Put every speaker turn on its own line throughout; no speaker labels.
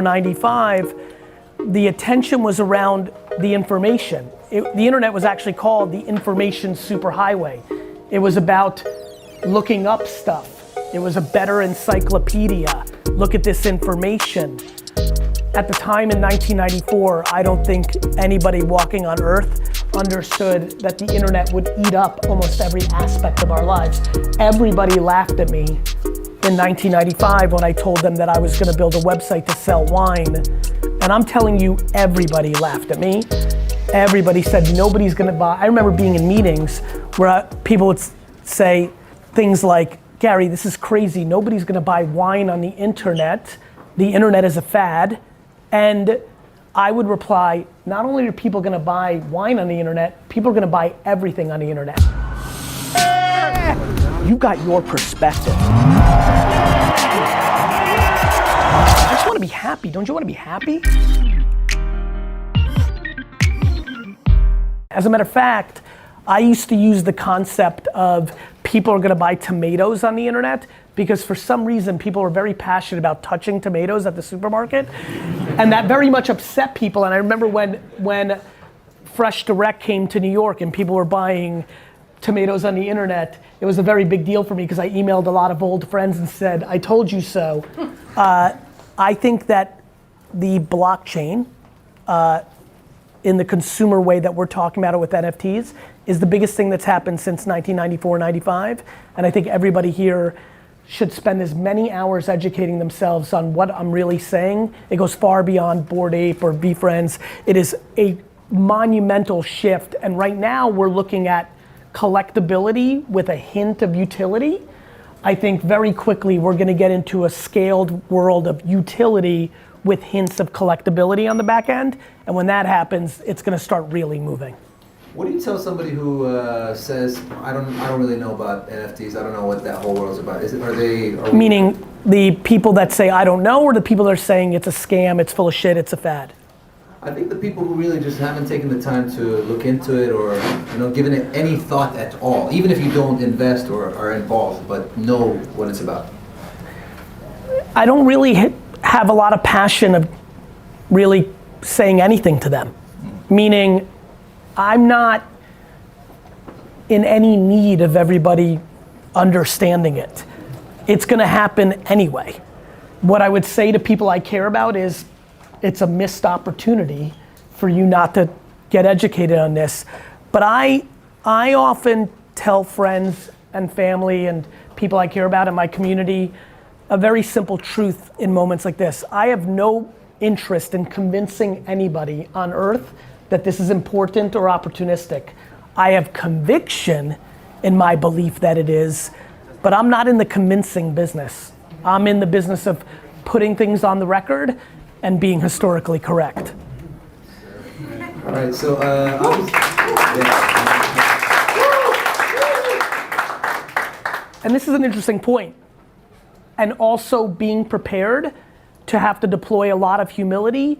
95, the attention was around the information. The internet was actually called the information superhighway. It was about looking up stuff. It was a better encyclopedia. Look at this information. At the time in 1994, I don't think anybody walking on Earth understood that the internet would eat up almost every aspect of our lives. Everybody laughed at me in 1995 when I told them that I was gonna build a website to sell wine. And I'm telling you, everybody laughed at me. Everybody said nobody's gonna buy. I remember being in meetings where people would say things like, Gary, this is crazy. Nobody's gonna buy wine on the internet. The internet is a fad. And I would reply, not only are people gonna buy wine on the internet, people are gonna buy everything on the internet. You got your perspective. I just wanna be happy. Don't you wanna be happy? As a matter of fact, I used to use the concept of people are gonna buy tomatoes on the internet because for some reason people were very passionate about touching tomatoes at the supermarket, and that very much upset people. And I remember when Fresh Direct came to New York and people were buying tomatoes on the internet, it was a very big deal for me because I emailed a lot of old friends and said, I told you so. I think that the blockchain, in the consumer way that we're talking about it with NFTs, is the biggest thing that's happened since 1994, 95. And I think everybody here should spend as many hours educating themselves on what I'm really saying. It goes far beyond Bored Ape or Be Friends. It is a monumental shift. And right now we're looking at collectability with a hint of utility. I think very quickly we're gonna get into a scaled world of utility with hints of collectability on the back end. And when that happens, it's gonna start really moving.
What do you tell somebody who says, I don't really know about NFTs, I don't know what that whole world's about?
Meaning the people that say I don't know, or the people that are saying it's a scam, it's full of shit, it's a fad?
I think the people who really just haven't taken the time to look into it or given it any thought at all, even if you don't invest or are involved, but know what it's about.
I don't really have a lot of passion of really saying anything to them. Meaning, I'm not in any need of everybody understanding it. It's gonna happen anyway. What I would say to people I care about is, it's a missed opportunity for you not to get educated on this. But I often tell friends and family and people I care about in my community a very simple truth in moments like this. I have no interest in convincing anybody on earth that this is important or opportunistic. I have conviction in my belief that it is, but I'm not in the convincing business. I'm in the business of putting things on the record and being historically correct.
All right, so
and this is an interesting point. And also being prepared to have to deploy a lot of humility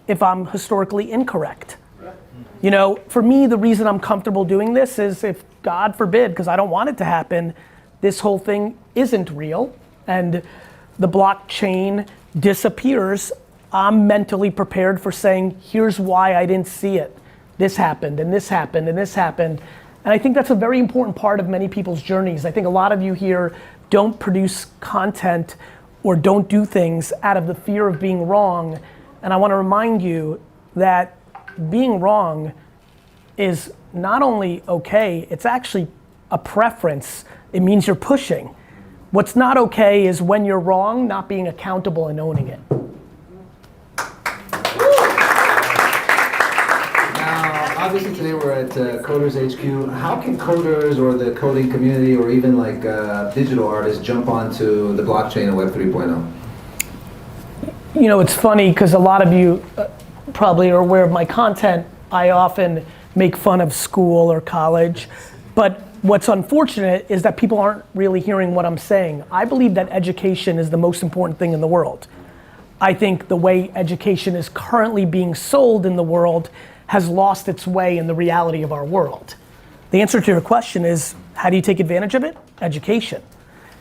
if I'm historically incorrect. For me, the reason I'm comfortable doing this is if, God forbid, because I don't want it to happen, this whole thing isn't real and the blockchain disappears, I'm mentally prepared for saying, here's why I didn't see it. This happened, and this happened, and this happened. And I think that's a very important part of many people's journeys. I think a lot of you here don't produce content or don't do things out of the fear of being wrong. And I want to remind you that being wrong is not only okay, it's actually a preference. It means you're pushing. What's not okay is when you're wrong, not being accountable and owning it.
Obviously today we're at Coders HQ. How can coders or the coding community or even like digital artists jump onto the blockchain and Web 3.0?
It's funny because a lot of you probably are aware of my content. I often make fun of school or college, but what's unfortunate is that people aren't really hearing what I'm saying. I believe that education is the most important thing in the world. I think the way education is currently being sold in the world has lost its way in the reality of our world. The answer to your question is, how do you take advantage of it? Education.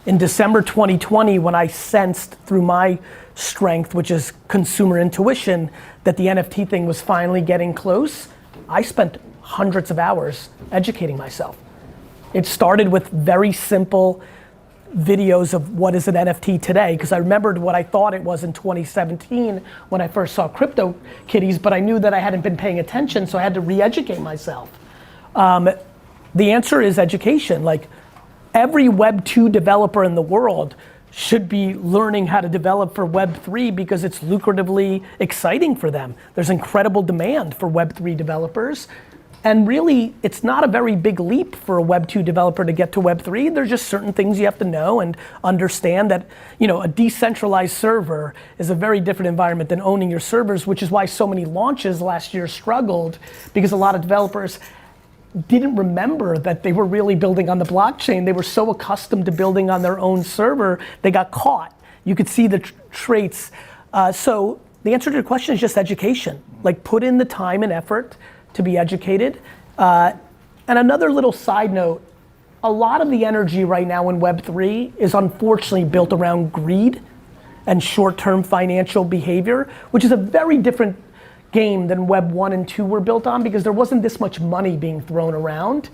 In December 2020, when I sensed through my strength, which is consumer intuition, that the NFT thing was finally getting close, I spent hundreds of hours educating myself. It started with very simple videos of what is an NFT today, because I remembered what I thought it was in 2017 when I first saw crypto kitties, but I knew that I hadn't been paying attention, so I had to re-educate myself. The answer is education. Like, every Web 2 developer in the world should be learning how to develop for Web 3 because it's lucratively exciting for them. There's incredible demand for Web 3 developers. And really, it's not a very big leap for a Web 2 developer to get to Web 3. There's just certain things you have to know and understand that, you know, a decentralized server is a very different environment than owning your servers, which is why so many launches last year struggled, because a lot of developers didn't remember that they were really building on the blockchain. They were so accustomed to building on their own server, they got caught. You could see the traits. So the answer to your question is just education. Like, put in the time and effort to be educated. And another little side note, a lot of the energy right now in Web3 is unfortunately built around greed and short-term financial behavior, which is a very different game than Web 1 and 2 were built on, because there wasn't this much money being thrown around.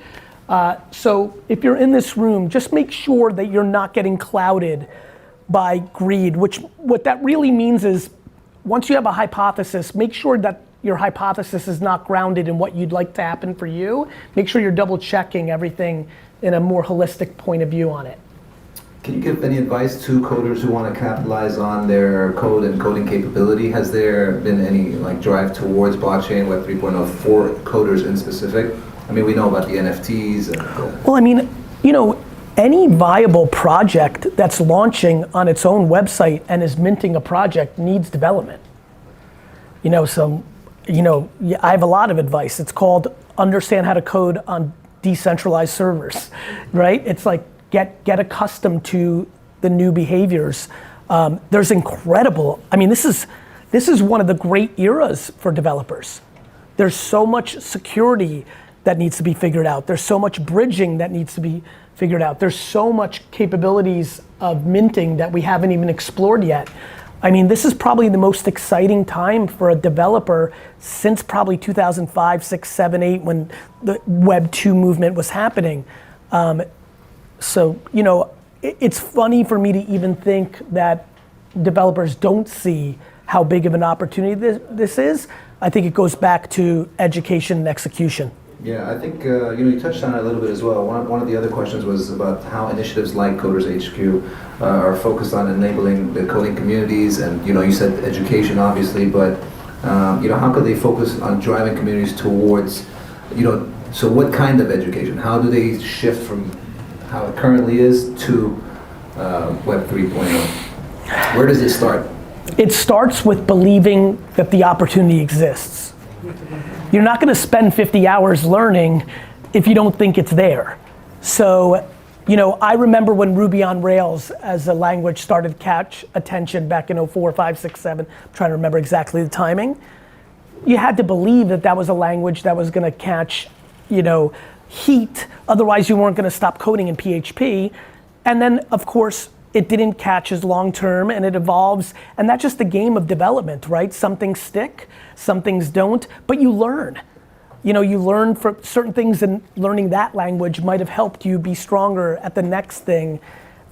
So if you're in this room, just make sure that you're not getting clouded by greed, which what that really means is, once you have a hypothesis, make sure that your hypothesis is not grounded in what you'd like to happen for you. Make sure you're double checking everything in a more holistic point of view on it.
Can you give any advice to coders who want to capitalize on their code and coding capability? Has there been any drive towards blockchain, Web 3.0 for coders in specific? I mean, we know about the NFTs.
Well, I mean, you know, any viable project that's launching on its own website and is minting a project needs development. You know, so, you know, I have a lot of advice. It's called understand how to code on decentralized servers, right? It's like, get accustomed to the new behaviors. There's incredible, I mean, this is one of the great eras for developers. There's so much security that needs to be figured out. There's so much bridging that needs to be figured out. There's so much capabilities of minting that we haven't even explored yet. I mean, this is probably the most exciting time for a developer since probably 2005, 6, 7, 8, when the Web 2 movement was happening. So, you know, it's funny for me to even think that developers don't see how big of an opportunity this is. I think it goes back to education and execution.
Yeah, I think you touched on it a little bit as well. One of the other questions was about how initiatives like Coders HQ are focused on enabling the coding communities, and you said education obviously, but how could they focus on driving communities towards, so what kind of education? How do they shift from how it currently is to Web 3.0? Where does it start?
It starts with believing that the opportunity exists. You're not gonna spend 50 hours learning if you don't think it's there. So, I remember when Ruby on Rails as a language started to catch attention back in 04, 5, 6, 7. I'm trying to remember exactly the timing. You had to believe that that was a language that was gonna catch, heat, otherwise you weren't gonna stop coding in PHP. And then, of course, it didn't catch as long-term, and it evolves, and that's just the game of development, right? Some things stick, some things don't, but you learn. You learn for certain things, and learning that language might have helped you be stronger at the next thing.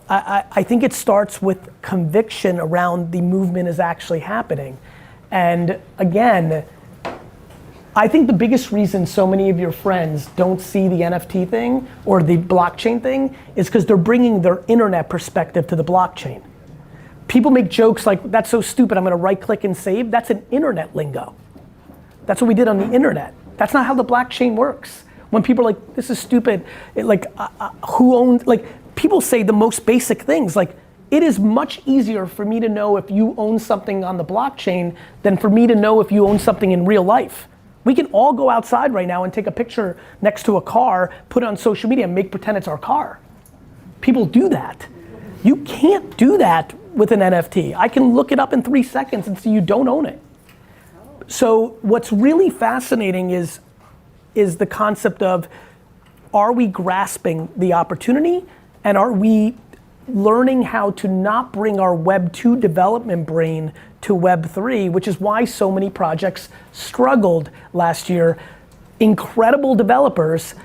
I think it starts with conviction around the movement is actually happening. And again, I think the biggest reason so many of your friends don't see the NFT thing or the blockchain thing is because they're bringing their internet perspective to the blockchain. People make jokes like, that's so stupid, I'm gonna right click and save. That's an internet lingo. That's what we did on the internet. That's not how the blockchain works. When people are like, this is stupid, who owns, people say the most basic things, like, it is much easier for me to know if you own something on the blockchain than for me to know if you own something in real life. We can all go outside right now and take a picture next to a car, put it on social media, and make pretend it's our car. People do that. You can't do that with an NFT. I can look it up in 3 seconds and see you don't own it. So what's really fascinating is the concept of, are we grasping the opportunity, and are we learning how to not bring our Web 2 development brain to Web 3, which is why so many projects struggled last year. Incredible developers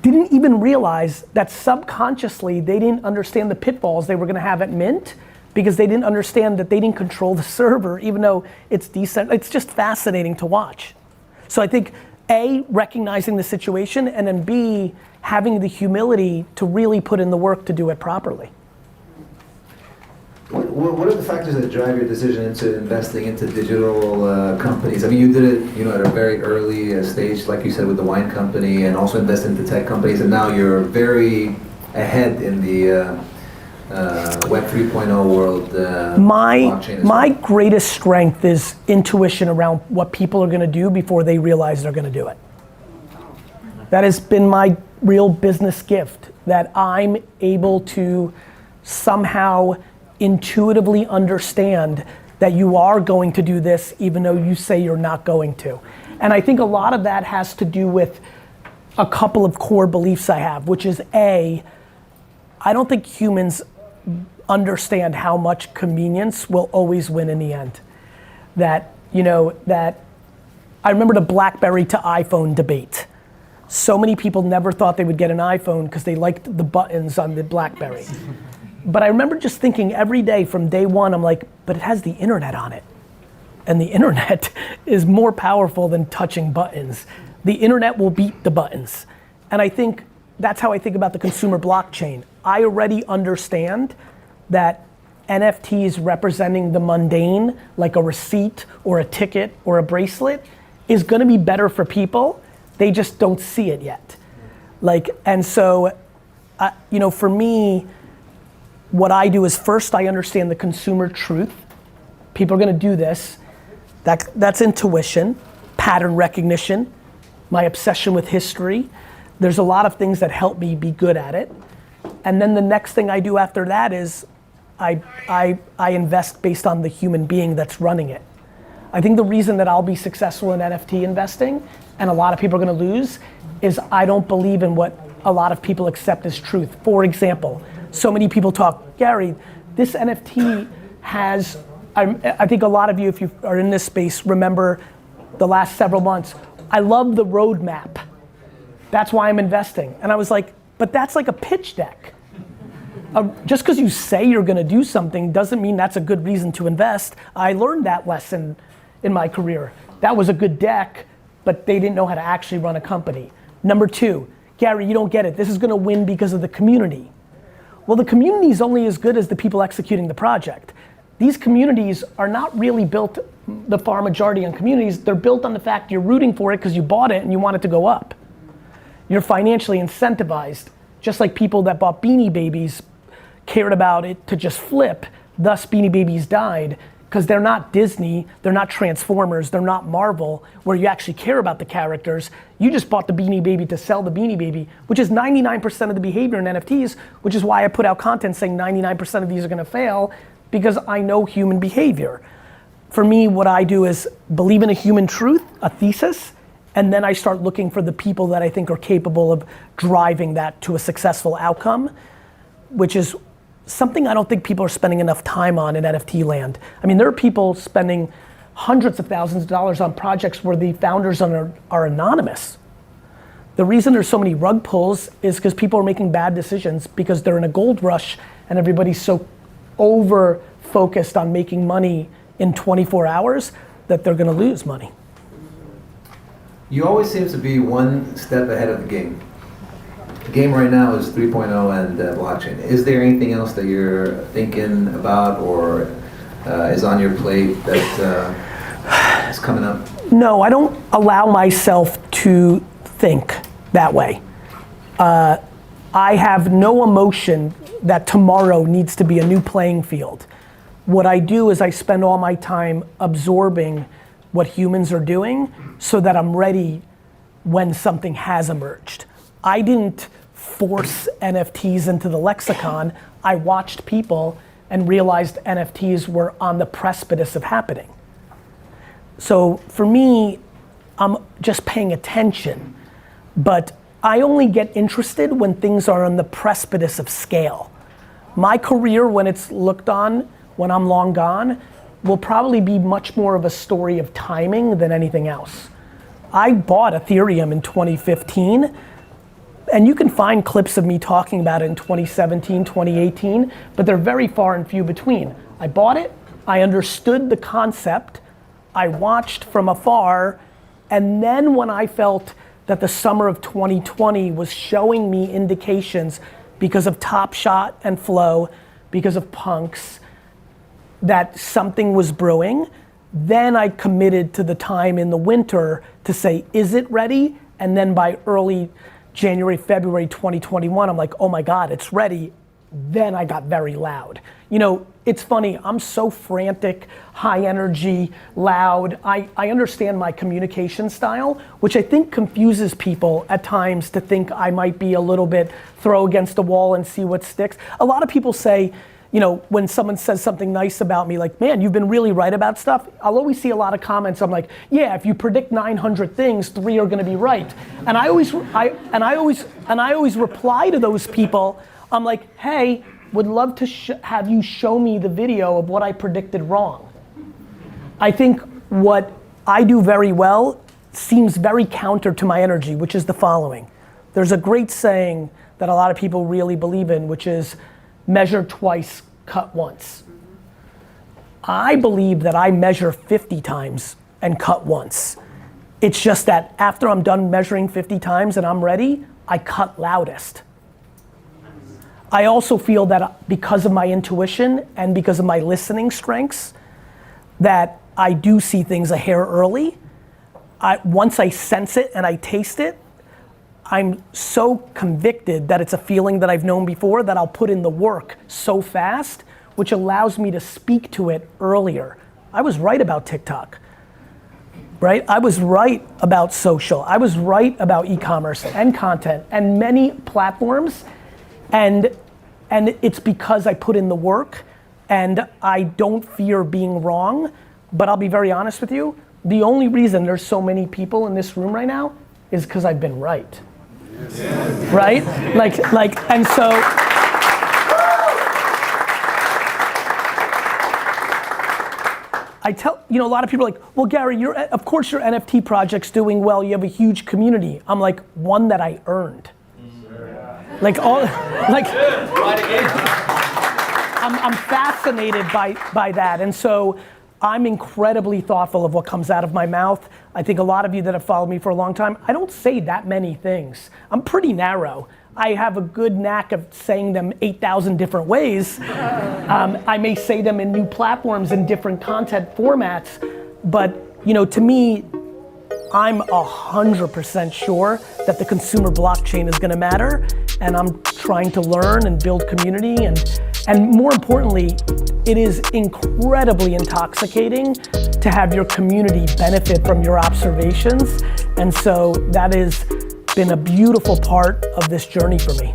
didn't even realize that subconsciously they didn't understand the pitfalls they were gonna have at Mint, because they didn't understand that they didn't control the server, even though it's decent. It's just fascinating to watch. So I think A, recognizing the situation, and then B, having the humility to really put in the work to do it properly.
What are the factors that drive your decision into investing into digital companies? I mean, you did it, at a very early stage, like you said, with the wine company, and also invest into tech companies, and now you're very ahead in the Web 3.0 world.
My greatest strength is intuition around what people are going to do before they realize they're going to do it. That has been my real business gift, that I'm able to somehow intuitively understand that you are going to do this even though you say you're not going to. And I think a lot of that has to do with a couple of core beliefs I have, which is A, I don't think humans understand how much convenience will always win in the end. That I remember the BlackBerry to iPhone debate. So many people never thought they would get an iPhone because they liked the buttons on the BlackBerry. But I remember just thinking every day from day one, I'm like, but it has the internet on it. And the internet is more powerful than touching buttons. The internet will beat the buttons. And I think that's how I think about the consumer blockchain. I already understand that NFTs representing the mundane, like a receipt or a ticket or a bracelet, is gonna be better for people. They just don't see it yet. And so, for me, what I do is first I understand the consumer truth. People are gonna do this. That's intuition, pattern recognition, my obsession with history. There's a lot of things that help me be good at it. And then the next thing I do after that is I invest based on the human being that's running it. I think the reason that I'll be successful in NFT investing, and a lot of people are gonna lose, is I don't believe in what a lot of people accept as truth. For example, so many people talk, Gary, this NFT has, I think a lot of you, if you are in this space, remember the last several months, I love the roadmap. That's why I'm investing. And I was like, but that's like a pitch deck. Just because you say you're gonna do something doesn't mean that's a good reason to invest. I learned that lesson in my career. That was a good deck, but they didn't know how to actually run a company. Number two, Gary, you don't get it. This is gonna win because of the community. Well, the community is only as good as the people executing the project. These communities are not really built, the far majority on communities, they're built on the fact you're rooting for it because you bought it and you want it to go up. You're financially incentivized, just like people that bought Beanie Babies cared about it to just flip, thus Beanie Babies died, because they're not Disney, they're not Transformers, they're not Marvel, where you actually care about the characters. You just bought the Beanie Baby to sell the Beanie Baby, which is 99% of the behavior in NFTs, which is why I put out content saying 99% of these are gonna fail, because I know human behavior. For me, what I do is believe in a human truth, a thesis, and then I start looking for the people that I think are capable of driving that to a successful outcome, which is something I don't think people are spending enough time on in NFT land. I mean, there are people spending hundreds of thousands of dollars on projects where the founders are anonymous. The reason there's so many rug pulls is because people are making bad decisions because they're in a gold rush and everybody's so over focused on making money in 24 hours that they're gonna lose money.
You always seem to be one step ahead of the game. The game right now is 3.0 and blockchain. Is there anything else that you're thinking about or is on your plate that is coming up?
No, I don't allow myself to think that way. I have no emotion that tomorrow needs to be a new playing field. What I do is I spend all my time absorbing what humans are doing so that I'm ready when something has emerged. I didn't force NFTs into the lexicon. I watched people and realized NFTs were on the precipice of happening. So for me, I'm just paying attention, but I only get interested when things are on the precipice of scale. My career, when it's looked on, when I'm long gone, will probably be much more of a story of timing than anything else. I bought Ethereum in 2015, and you can find clips of me talking about it in 2017, 2018, but they're very far and few between. I bought it, I understood the concept, I watched from afar, and then when I felt that the summer of 2020 was showing me indications because of Top Shot and Flow, because of punks, that something was brewing, then I committed to the time in the winter to say, is it ready? And then by early January, February 2021, I'm like, oh my God, it's ready. Then I got very loud. You know, it's funny, I'm so frantic, high energy, loud. I understand my communication style, which I think confuses people at times to think I might be a little bit throw against the wall and see what sticks. A lot of people say, you know, when someone says something nice about me, like, man, you've been really right about stuff, I'll always see a lot of comments. I'm like, yeah, if you predict 900 things, 3 are gonna be right. And I always reply to those people. I'm like, hey, would love to have you show me the video of what I predicted wrong. I think what I do very well seems very counter to my energy, which is the following. There's a great saying that a lot of people really believe in, which is measure twice, cut once. I believe that I measure 50 times and cut once. It's just that after I'm done measuring 50 times and I'm ready, I cut loudest. I also feel that because of my intuition and because of my listening strengths, that I do see things a hair early. Once I sense it and I taste it, I'm so convicted that it's a feeling that I've known before that I'll put in the work so fast, which allows me to speak to it earlier. I was right about TikTok, right? I was right about social. I was right about e-commerce and content and many platforms. And it's because I put in the work and I don't fear being wrong, but I'll be very honest with you, the only reason there's so many people in this room right now is because I've been right. Yes. Right? And so, I tell, you know, a lot of people are like, well, Gary, of course your NFT project's doing well, you have a huge community. I'm like, one that I earned. I'm fascinated by that, and so I'm incredibly thoughtful of what comes out of my mouth. I think a lot of you that have followed me for a long time, I don't say that many things. I'm pretty narrow. I have a good knack of saying them 8,000 different ways. I may say them in new platforms and different content formats, but you know, to me, I'm 100% sure that the consumer blockchain is gonna matter, and I'm trying to learn and build community, and more importantly, it is incredibly intoxicating to have your community benefit from your observations, and so that has been a beautiful part of this journey for me.